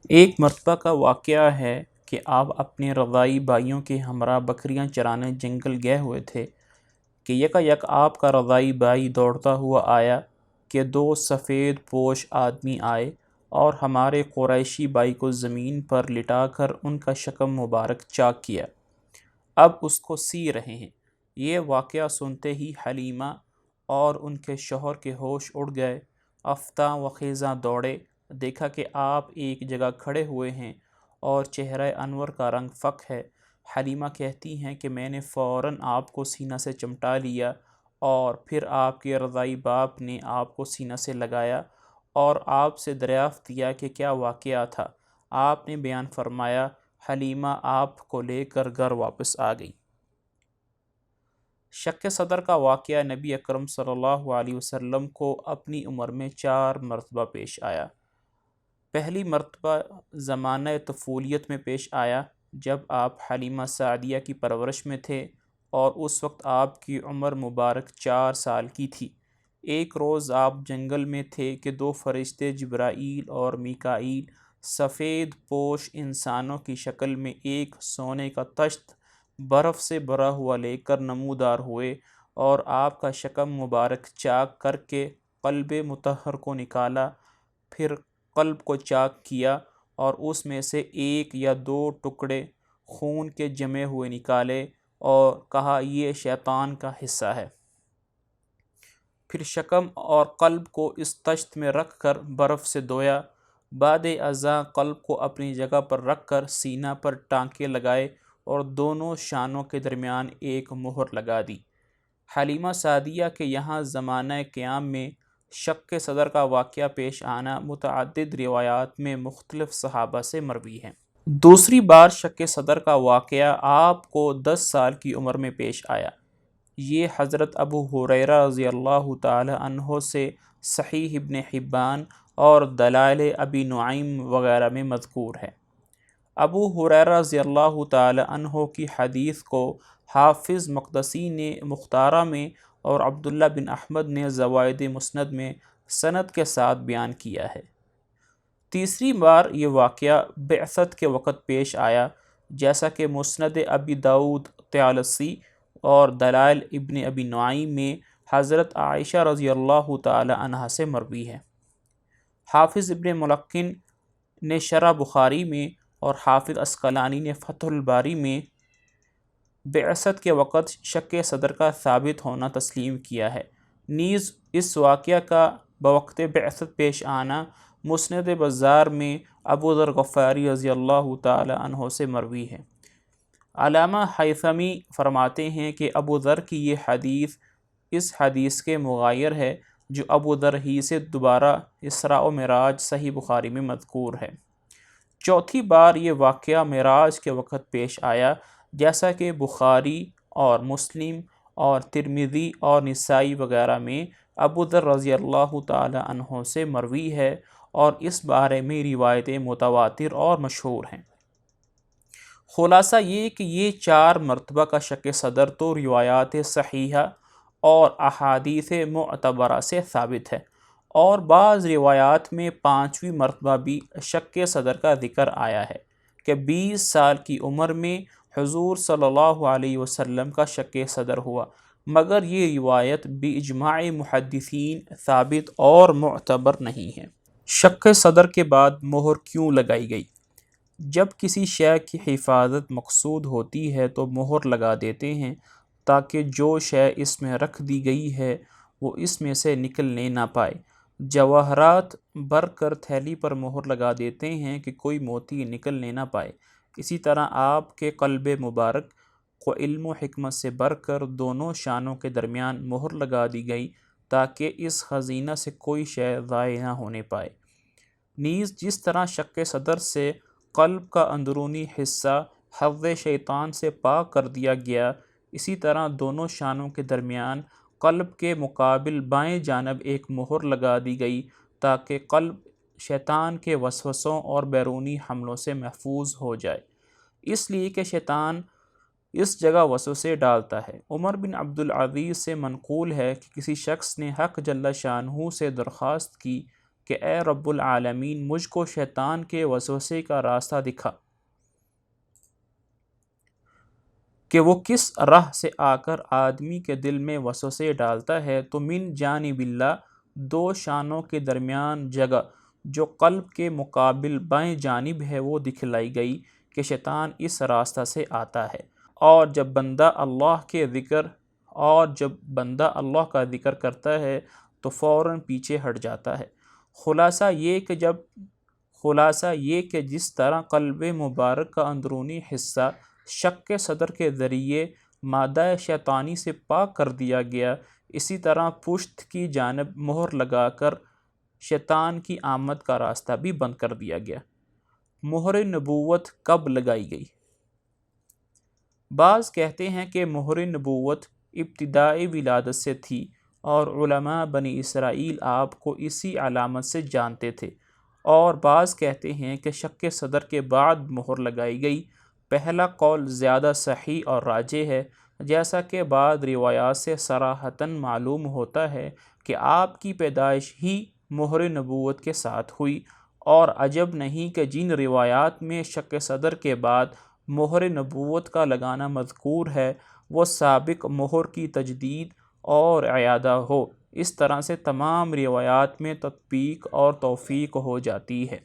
ایک مرتبہ کا واقعہ ہے کہ آپ اپنے رضاعی بھائیوں کے ہمراہ بکریاں چرانے جنگل گئے ہوئے تھے کہ یکا آپ کا رضاعی بھائی دوڑتا ہوا آیا کہ دو سفید پوش آدمی آئے اور ہمارے قریشی بھائی کو زمین پر لٹا کر ان کا شکم مبارک چاک کیا، اب اس کو سی رہے ہیں۔ یہ واقعہ سنتے ہی حلیمہ اور ان کے شوہر کے ہوش اڑ گئے، افتاں و خیزاں دوڑے، دیکھا کہ آپ ایک جگہ کھڑے ہوئے ہیں اور چہرہ انور کا رنگ فق ہے۔ حلیمہ کہتی ہیں کہ میں نے فوراً آپ کو سینہ سے چمٹا لیا اور پھر آپ کے رضاعی باپ نے آپ کو سینہ سے لگایا اور آپ سے دریافت کیا کہ کیا واقعہ تھا۔ آپ نے بیان فرمایا، حلیمہ آپ کو لے کر گھر واپس آ گئی۔ شق صدر کا واقعہ نبی اکرم صلی اللہ علیہ وسلم کو اپنی عمر میں 4 مرتبہ پیش آیا۔ پہلی مرتبہ زمانہ طفولیت میں پیش آیا جب آپ حلیمہ سعدیہ کی پرورش میں تھے اور اس وقت آپ کی عمر مبارک 4 سال کی تھی۔ ایک روز آپ جنگل میں تھے کہ 2 فرشتے جبرائیل اور میکائیل سفید پوش انسانوں کی شکل میں ایک سونے کا طشت برف سے بھرا ہوا لے کر نمودار ہوئے اور آپ کا شکم مبارک چاک کر کے قلب مطہر کو نکالا، پھر قلب کو چاک کیا اور اس میں سے 1 یا 2 ٹکڑے خون کے جمے ہوئے نکالے اور کہا یہ شیطان کا حصہ ہے۔ پھر شکم اور قلب کو اس طشت میں رکھ کر برف سے دھویا، بعد ازاں قلب کو اپنی جگہ پر رکھ کر سینہ پر ٹانکے لگائے اور دونوں شانوں کے درمیان ایک مہر لگا دی۔ حلیمہ سعدیہ کے یہاں زمانہ قیام میں شق صدر کا واقعہ پیش آنا متعدد روایات میں مختلف صحابہ سے مروی ہے۔ دوسری بار شق صدر کا واقعہ آپ کو 10 سال کی عمر میں پیش آیا۔ یہ حضرت ابو ہریرہ رضی اللہ تعالی عنہ سے صحیح ابن حبان اور دلائل ابی نعیم وغیرہ میں مذکور ہے۔ ابو ہریرہ رضی اللہ تعالی عنہ کی حدیث کو حافظ مقدسی نے مختارہ میں اور عبداللہ بن احمد نے زوائد مسند میں سند کے ساتھ بیان کیا ہے۔ تیسری بار یہ واقعہ بعثت کے وقت پیش آیا، جیسا کہ مسند ابی داؤد طیالسی اور دلائل ابن ابی نعیم میں حضرت عائشہ رضی اللہ تعالی عنہا سے مروی ہے۔ حافظ ابن ملقن نے شرح بخاری میں اور حافظ عسقلانی نے فتح الباری میں بعثت کے وقت شق صدر کا ثابت ہونا تسلیم کیا ہے۔ نیز اس واقعہ کا بوقت بعثت پیش آنا مسند بزار میں ابو ذر غفاری رضی اللہ تعالی عنہ سے مروی ہے۔ علامہ حیثمی فرماتے ہیں کہ ابو ذر کی یہ حدیث اس حدیث کے مغایر ہے جو ابو ذر ہی سے دوبارہ اسراء و معراج صحیح بخاری میں مذکور ہے۔ چوتھی بار یہ واقعہ معراج کے وقت پیش آیا، جیسا کہ بخاری اور مسلم اور ترمذی اور نسائی وغیرہ میں ابو ذر رضی اللہ تعالی عنہ سے مروی ہے اور اس بارے میں روایتیں متواتر اور مشہور ہیں۔ خلاصہ یہ کہ یہ 4 مرتبہ کا شق صدر تو روایات صحیحہ اور احادیث معتبرہ سے ثابت ہے، اور بعض روایات میں 5ویں مرتبہ بھی شق صدر کا ذکر آیا ہے کہ 20 سال کی عمر میں حضور صلی اللہ علیہ وسلم کا شق صدر ہوا، مگر یہ روایت باجماع محدثین ثابت اور معتبر نہیں ہے۔ شق صدر کے بعد مہر کیوں لگائی گئی؟ جب کسی شے کی حفاظت مقصود ہوتی ہے تو مہر لگا دیتے ہیں تاکہ جو شے اس میں رکھ دی گئی ہے وہ اس میں سے نکلنے نہ پائے۔ جواہرات بھر کر تھیلی پر مہر لگا دیتے ہیں کہ کوئی موتی نکلنے نہ پائے۔ اسی طرح آپ کے قلب مبارک کو علم و حکمت سے بھر کر دونوں شانوں کے درمیان مہر لگا دی گئی تاکہ اس خزینہ سے کوئی شے ضائع نہ ہونے پائے۔ نیز جس طرح شق صدر سے قلب کا اندرونی حصہ حظ شیطان سے پاک کر دیا گیا، اسی طرح دونوں شانوں کے درمیان قلب کے مقابل بائیں جانب ایک مہر لگا دی گئی تاکہ قلب شیطان کے وسوسوں اور بیرونی حملوں سے محفوظ ہو جائے، اس لیے کہ شیطان اس جگہ وسوسے ڈالتا ہے۔ عمر بن عبد العزیز سے منقول ہے کہ کسی شخص نے حق جل شانہ سے درخواست کی کہ اے رب العالمین مجھ کو شیطان کے وسوسے کا راستہ دکھا کہ وہ کس راہ سے آ کر آدمی کے دل میں وسوسے ڈالتا ہے، تو من جانب اللہ، دو شانوں کے درمیان جگہ جو قلب کے مقابل بائیں جانب ہے وہ دکھلائی گئی کہ شیطان اس راستہ سے آتا ہے، اور جب بندہ اللہ کا ذکر کرتا ہے تو فوراً پیچھے ہٹ جاتا ہے۔ خلاصہ یہ کہ جس طرح قلب مبارک کا اندرونی حصہ شق صدر کے ذریعے مادہ شیطانی سے پاک کر دیا گیا، اسی طرح پشت کی جانب مہر لگا کر شیطان کی آمد کا راستہ بھی بند کر دیا گیا۔ مہر نبوت کب لگائی گئی؟ بعض کہتے ہیں کہ مہر نبوت ابتدائی ولادت سے تھی، اور علماء بنی اسرائیل آپ کو اسی علامت سے جانتے تھے، اور بعض کہتے ہیں کہ شق صدر کے بعد مہر لگائی گئی۔ پہلا قول زیادہ صحیح اور راجح ہے، جیسا کہ بعض روایات سے صراحتاً معلوم ہوتا ہے کہ آپ کی پیدائش ہی مہر نبوت کے ساتھ ہوئی، اور عجب نہیں کہ جن روایات میں شق صدر کے بعد مہر نبوت کا لگانا مذکور ہے وہ سابق مہر کی تجدید اور اعادہ ہو، اس طرح سے تمام روایات میں تطبیق اور توفیق ہو جاتی ہے۔